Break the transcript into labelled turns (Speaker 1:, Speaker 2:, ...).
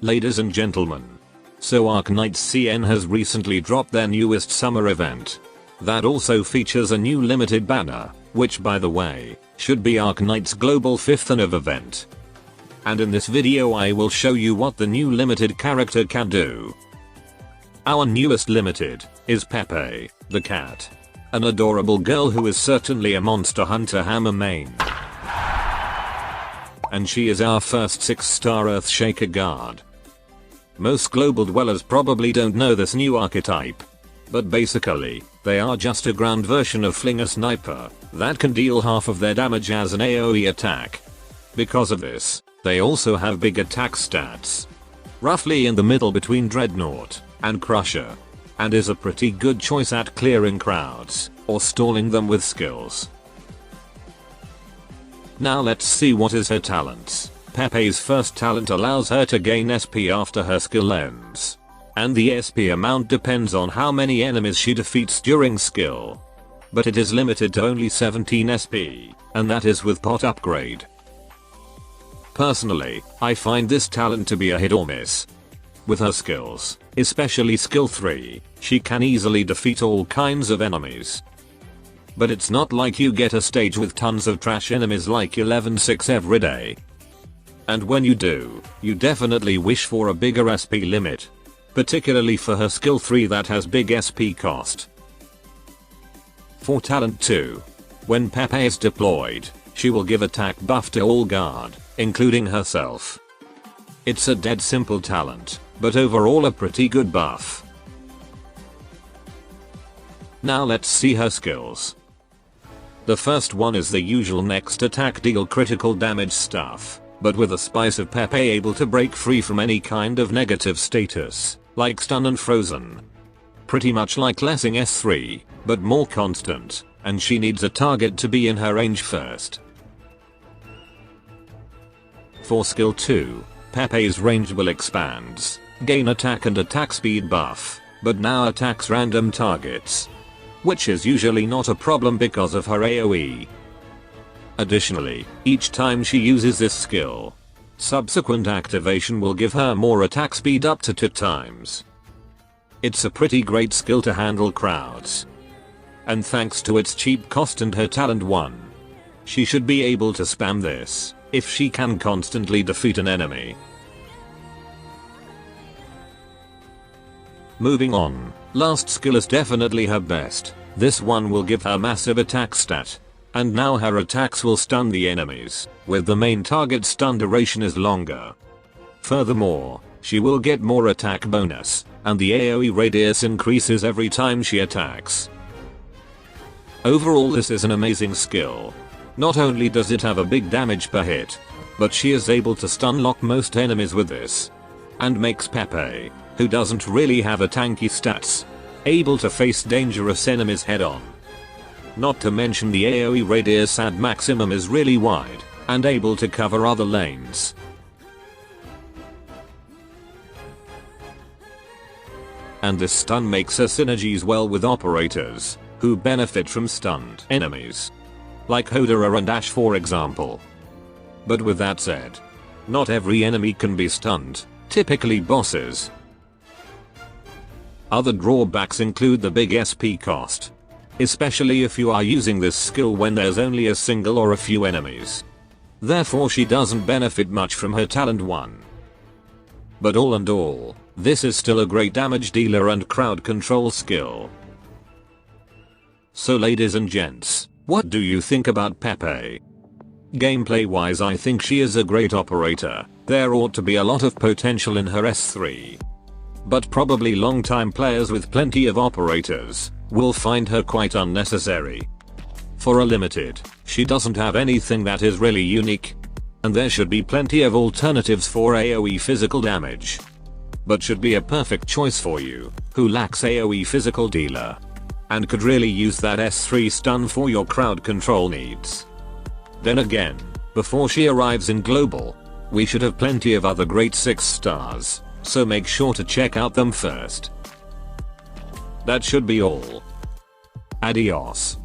Speaker 1: Ladies and gentlemen. So Arknights CN has recently dropped their newest summer event. That also features a new limited banner, which by the way, should be Arknights Global 5th Anniv event. And in this video I will show you what the new limited character can do. Our newest limited is Pepe, the cat. An adorable girl who is certainly a monster hunter hammer main. And she is our first 6-star Earthshaker guard. Most global dwellers probably don't know this new archetype. But basically, they are just a ground version of Flinger Sniper that can deal half of their damage as an AoE attack. Because of this, they also have big attack stats. Roughly in the middle between Dreadnought and Crusher. And is a pretty good choice at clearing crowds or stalling them with skills. Now let's see what is her talents. Pepe's first talent allows her to gain SP after her skill ends. And the SP amount depends on how many enemies she defeats during skill. But it is limited to only 17 SP, and that is with pot upgrade. Personally, I find this talent to be a hit or miss. With her skills, especially skill 3, she can easily defeat all kinds of enemies. But it's not like you get a stage with tons of trash enemies like 11-6 every day. And when you do, you definitely wish for a bigger SP limit. Particularly for her skill 3 that has big SP cost. For talent 2. When Pepe is deployed, she will give attack buff to all guard, including herself. It's a dead simple talent, but overall a pretty good buff. Now let's see her skills. The first one is the usual next attack deal critical damage stuff, but with a spice of Pepe able to break free from any kind of negative status, like stun and frozen. Pretty much like Lessing S3, but more constant, and she needs a target to be in her range first. For skill 2, Pepe's range will expands, gain attack and attack speed buff, but now attacks random targets. Which is usually not a problem because of her AoE. Additionally, each time she uses this skill, subsequent activation will give her more attack speed up to 2 times. It's a pretty great skill to handle crowds. And thanks to its cheap cost and her talent 1, she should be able to spam this if she can constantly defeat an enemy. Moving on, last skill is definitely her best. This one will give her massive attack stat. And now her attacks will stun the enemies, with the main target stun duration is longer. Furthermore, she will get more attack bonus, and the AoE radius increases every time she attacks. Overall this is an amazing skill. Not only does it have a big damage per hit, but she is able to stun lock most enemies with this. And makes Pepe, who doesn't really have a tanky stats, able to face dangerous enemies head on. Not to mention the AoE radius at maximum is really wide, and able to cover other lanes. And this stun makes her synergies well with operators, who benefit from stunned enemies. Like Hodera and Ash for example. But with that said, not every enemy can be stunned, typically bosses. Other drawbacks include the big SP cost. Especially if you are using this skill when there's only a single or a few enemies. Therefore she doesn't benefit much from her talent 1. But all in all, this is still a great damage dealer and crowd control skill. So ladies and gents, what do you think about Pepe? Gameplay wise I think she is a great operator. There ought to be a lot of potential in her S3. But probably long-time players with plenty of operators will find her quite unnecessary. For a limited, she doesn't have anything that is really unique. And there should be plenty of alternatives for AoE physical damage. But should be a perfect choice for you, who lacks AoE physical dealer. And could really use that S3 stun for your crowd control needs. Then again, before she arrives in global, we should have plenty of other great 6 stars. So make sure to check out them first. That should be all. Adios.